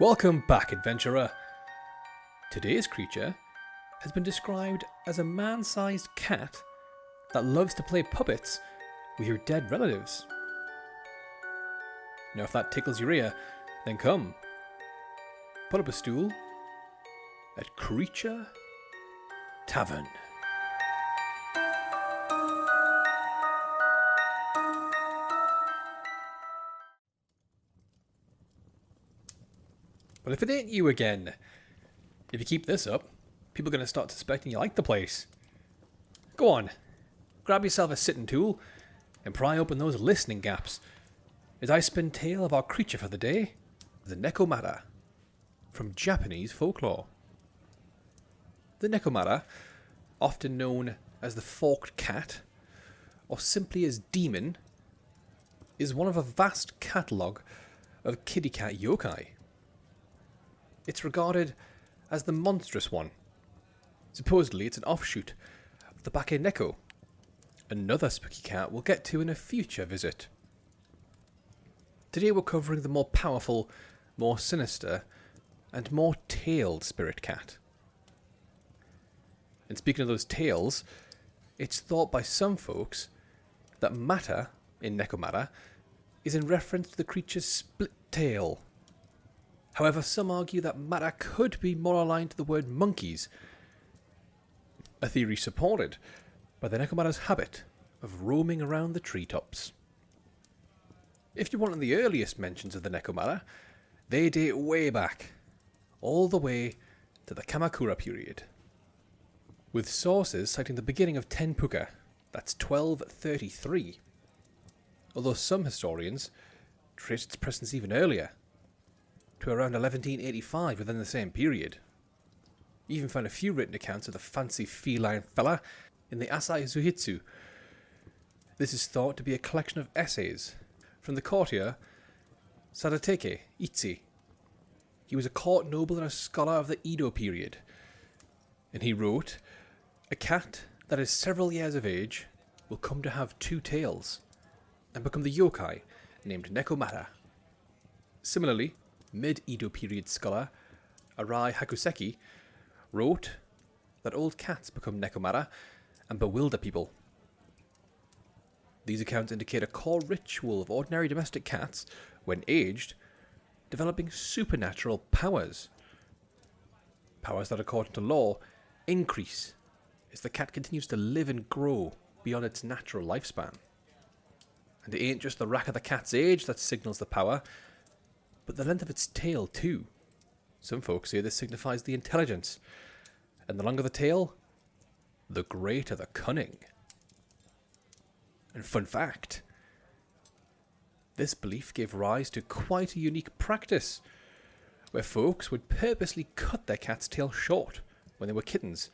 Welcome back, adventurer. Today's creature has been described as a man-sized cat that loves to play puppets with your dead relatives. Now if that tickles your ear, then come, put up a stool at Creature Tavern. Well, if it ain't you again, if you keep this up, people are going to start suspecting you like the place. Go on, grab yourself a sitting tool and pry open those listening gaps as I spin tale of our creature for the day, the Nekomata, from Japanese Folklore. The Nekomata, often known as the forked cat, or simply as demon, is one of a vast catalogue of kitty cat yokai. It's regarded as the monstrous one. Supposedly it's an offshoot of the Bake Neko, another spooky cat we'll get to in a future visit. Today we're covering the more powerful, more sinister, and more tailed spirit cat. And speaking of those tails, it's thought by some folks that Mata in Nekomata is in reference to the creature's split tail. However, some argue that Mata could be more aligned to the word monkeys, a theory supported by the Nekomata's habit of roaming around the treetops. If you want the earliest mentions of the Nekomata, they date way back, all the way to the Kamakura period, with sources citing the beginning of Tenpuka, that's 1233, although some historians trace its presence even earlier, to around 1185 within the same period. Even found a few written accounts of the fancy feline fella in the Asai Zuhitsu. This is thought to be a collection of essays from the courtier Sadateke Itzi. He was a court noble and a scholar of the Edo period, and he wrote, "A cat that is several years of age will come to have two tails and become the yokai named Nekomata." Similarly, mid-Edo period scholar Arai Hakuseki wrote that old cats become Nekomata and bewilder people. These accounts indicate a core ritual of ordinary domestic cats, when aged, developing supernatural powers. Powers that, according to law, increase as the cat continues to live and grow beyond its natural lifespan. And it ain't just the rack of the cat's age that signals the power, but the length of its tail too. Some folks say this signifies the intelligence, and the longer the tail, the greater the cunning. And fun fact, this belief gave rise to quite a unique practice, where folks would purposely cut their cat's tail short when they were kittens,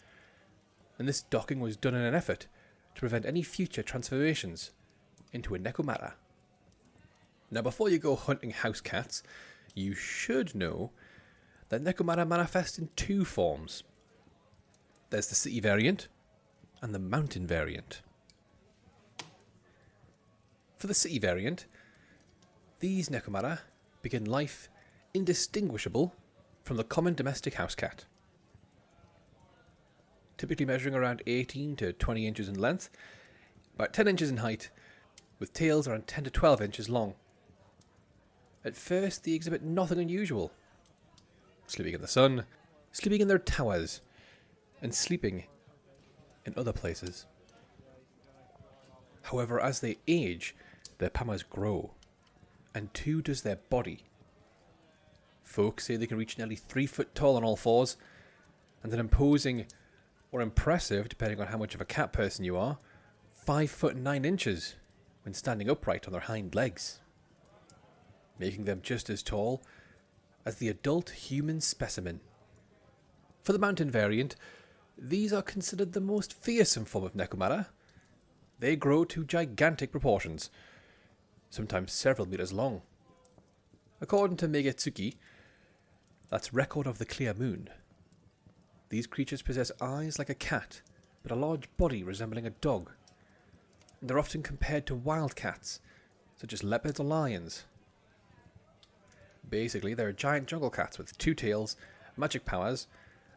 and this docking was done in an effort to prevent any future transformations into a Nekomata. Now, before you go hunting house cats, you should know that Nekomata manifest in two forms. There's the city variant and the mountain variant. For the city variant, these Nekomata begin life indistinguishable from the common domestic house cat. Typically measuring around 18 to 20 inches in length, about 10 inches in height, with tails around 10 to 12 inches long. At first, they exhibit nothing unusual. Sleeping in the sun, sleeping in their towers, and sleeping in other places. However, as they age, their powers grow, and too does their body. Folks say they can reach nearly 3 foot tall on all fours, and an imposing, or impressive, depending on how much of a cat person you are, 5 foot 9 inches when standing upright on their hind legs, making them just as tall as the adult human specimen. For the mountain variant, these are considered the most fearsome form of Nekomata. They grow to gigantic proportions, sometimes several meters long. According to Megetsuki, that's Record of the Clear Moon, these creatures possess eyes like a cat, but a large body resembling a dog. And they're often compared to wild cats, such as leopards or lions. Basically, they're giant jungle cats with 2 tails, magic powers,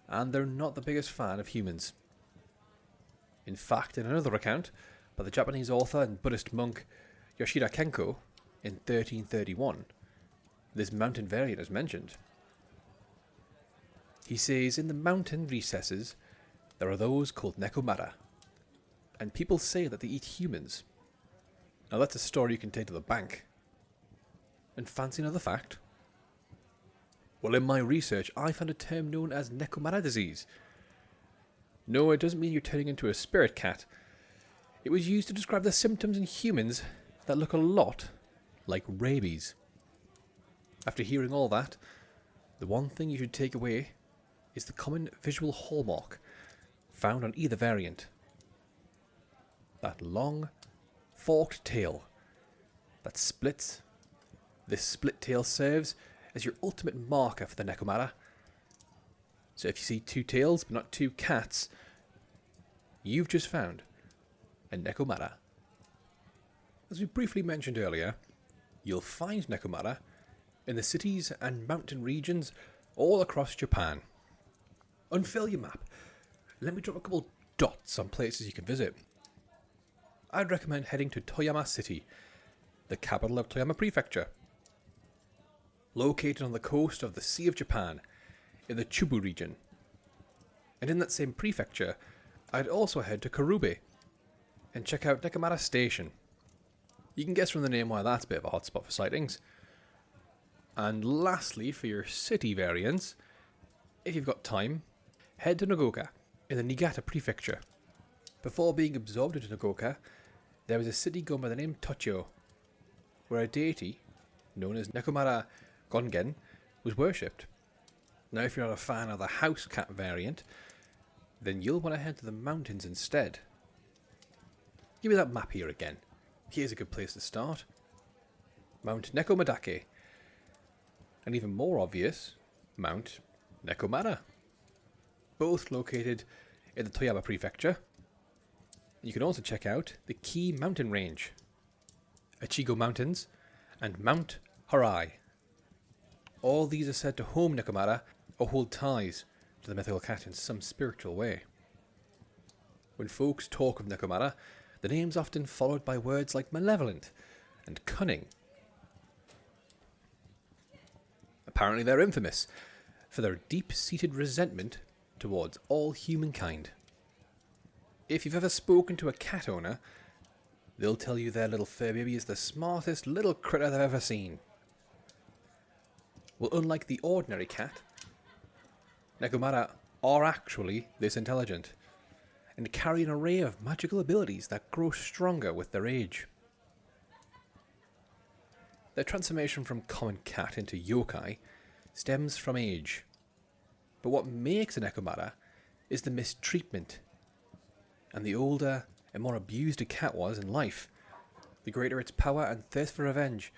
and they're not the biggest fan of humans. In fact, in another account by the Japanese author and Buddhist monk Yoshida Kenko in 1331, this mountain variant is mentioned. He says, in the mountain recesses there are those called Nekomata, and people say that they eat humans. Now that's a story you can take to the bank. And fancy another fact? Well, in my research I found a term known as Nekomata disease. No, it doesn't mean you're turning into a spirit cat. It was used to describe the symptoms in humans that look a lot like rabies. After hearing all that, the one thing you should take away is the common visual hallmark found on either variant. That long, forked tail that splits. This split tail serves as your ultimate marker for the Nekomata. So if you see 2 tails but not 2 cats, you've just found a Nekomata. As we briefly mentioned earlier, you'll find Nekomata in the cities and mountain regions all across Japan. Unfill your map. Let me drop a couple dots on places you can visit. I'd recommend heading to Toyama City, the capital of Toyama Prefecture. Located on the coast of the Sea of Japan, in the Chubu region. And in that same prefecture, I'd also head to Karube and check out Nekomata Station. You can guess from the name why that's a bit of a hotspot for sightings. And lastly, for your city variants, if you've got time, head to Nagoka in the Niigata prefecture. Before being absorbed into Nagoka, there was a city going by the name Tochio, where a deity known as Nekomata Gongen was worshipped. Now if you're not a fan of the house cat variant, then you'll want to head to the mountains instead. Give me that map here again. Here's a good place to start. Mount Nekomadake. And even more obvious, Mount Nekomata. Both located in the Toyama prefecture. You can also check out the Key mountain range, Ichigo Mountains, and Mount Harai. All these are said to home Nekomata or hold ties to the mythical cat in some spiritual way. When folks talk of Nekomata, the name's often followed by words like malevolent and cunning. Apparently they're infamous for their deep-seated resentment towards all humankind. If you've ever spoken to a cat owner, they'll tell you their little fur baby is the smartest little critter they've ever seen. Well, unlike the ordinary cat, Nekomata are actually this intelligent and carry an array of magical abilities that grow stronger with their age. Their transformation from common cat into yokai stems from age, but what makes a Nekomata is the mistreatment, and the older and more abused a cat was in life, the greater its power and thirst for revenge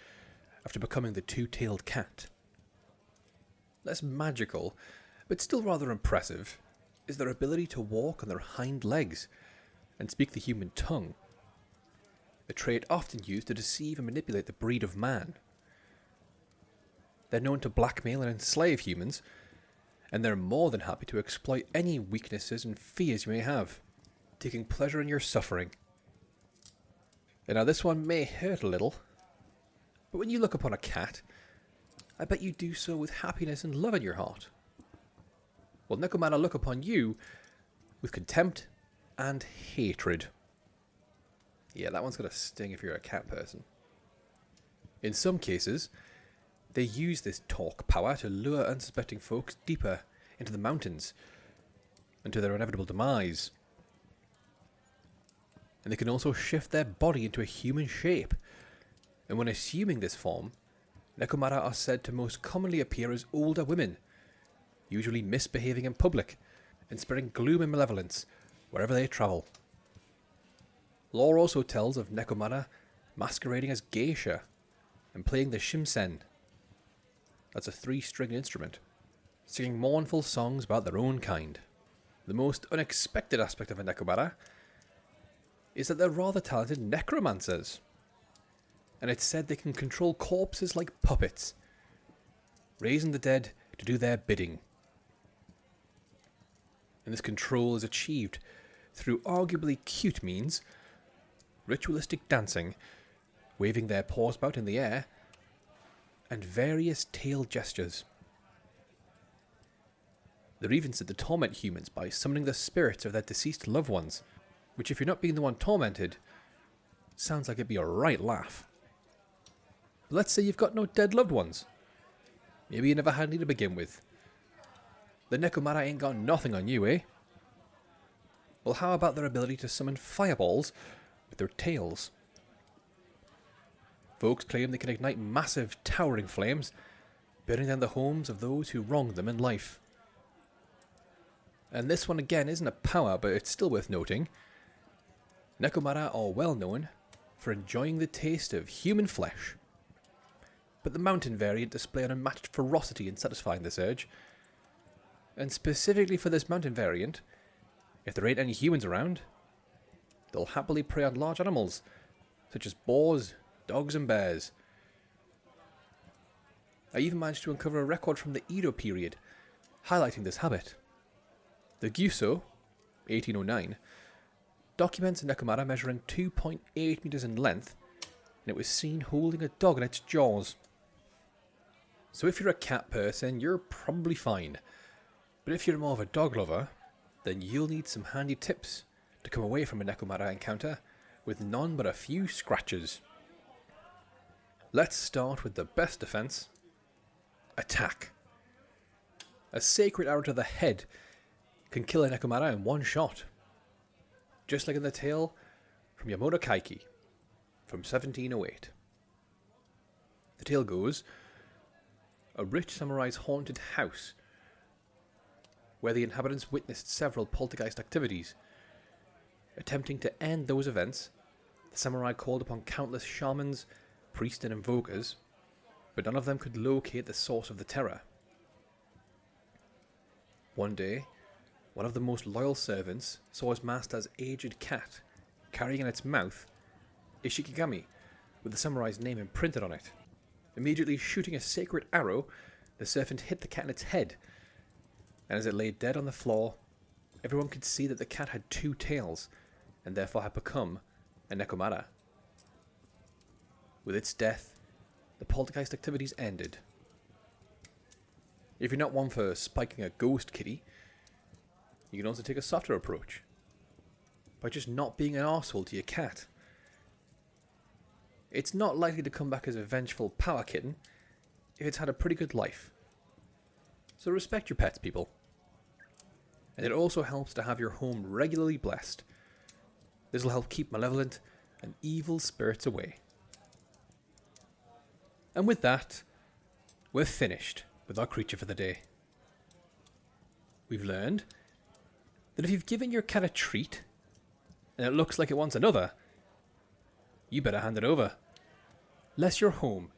after becoming the 2-tailed cat. Less magical, but still rather impressive, is their ability to walk on their hind legs and speak the human tongue, a trait often used to deceive and manipulate the breed of man. They're known to blackmail and enslave humans, and they're more than happy to exploit any weaknesses and fears you may have, taking pleasure in your suffering. And now this one may hurt a little, but when you look upon a cat, I bet you do so with happiness and love in your heart. Well, Nekomata look upon you with contempt and hatred. Yeah, that one's got a sting if you're a cat person. In some cases, they use this talk power to lure unsuspecting folks deeper into the mountains and to their inevitable demise. And they can also shift their body into a human shape. And when assuming this form, Nekomata are said to most commonly appear as older women, usually misbehaving in public and spreading gloom and malevolence wherever they travel. Lore also tells of Nekomata masquerading as geisha and playing the shimsen. That's a 3-stringed instrument, singing mournful songs about their own kind. The most unexpected aspect of a Nekomata is that they're rather talented necromancers, and it's said they can control corpses like puppets, raising the dead to do their bidding. And this control is achieved through arguably cute means: ritualistic dancing, waving their paws about in the air, and various tail gestures. They're even said to torment humans by summoning the spirits of their deceased loved ones, which, if you're not being the one tormented, sounds like it'd be a right laugh. But let's say you've got no dead loved ones. Maybe you never had any to begin with. The Nekomata ain't got nothing on you, eh? Well, how about their ability to summon fireballs with their tails? Folks claim they can ignite massive, towering flames, burning down the homes of those who wronged them in life. And this one again isn't a power, but it's still worth noting. Nekomata are well known for enjoying the taste of human flesh. But the mountain variant display an unmatched ferocity in satisfying this urge. And specifically for this mountain variant, if there ain't any humans around, they'll happily prey on large animals, such as boars, dogs and bears. I even managed to uncover a record from the Edo period, highlighting this habit. The Gyuso, 1809, documents a Nekomata measuring 2.8 meters in length, and it was seen holding a dog in its jaws. So if you're a cat person, you're probably fine. But if you're more of a dog lover, then you'll need some handy tips to come away from a Nekomata encounter with none but a few scratches. Let's start with the best defense: attack. A sacred arrow to the head can kill a Nekomata in one shot. Just like in the tale from Yamamoto Kaiki from 1708. The tale goes, a rich samurai's haunted house, where the inhabitants witnessed several poltergeist activities. Attempting to end those events, the samurai called upon countless shamans, priests and invokers, but none of them could locate the source of the terror. One day, one of the most loyal servants saw his master's aged cat carrying in its mouth a shikigami with the samurai's name imprinted on it. Immediately shooting a sacred arrow, the servant hit the cat in its head, and as it lay dead on the floor, everyone could see that the cat had two tails, and therefore had become a Nekomata. With its death, the poltergeist activities ended. If you're not one for spiking a ghost kitty, you can also take a softer approach by just not being an arsehole to your cat. It's not likely to come back as a vengeful power kitten if it's had a pretty good life. So respect your pets, people. And it also helps to have your home regularly blessed. This will help keep malevolent and evil spirits away. And with that, we're finished with our creature for the day. We've learned that if you've given your cat a treat and it looks like it wants another, you better hand it over, lest your home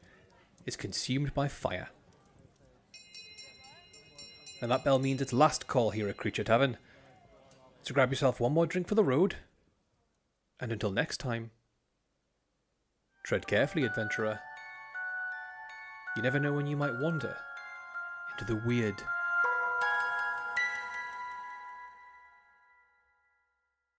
is consumed by fire. And that bell means it's last call here at Creature Tavern. So grab yourself one more drink for the road, and until next time, tread carefully, adventurer. You never know when you might wander into the weird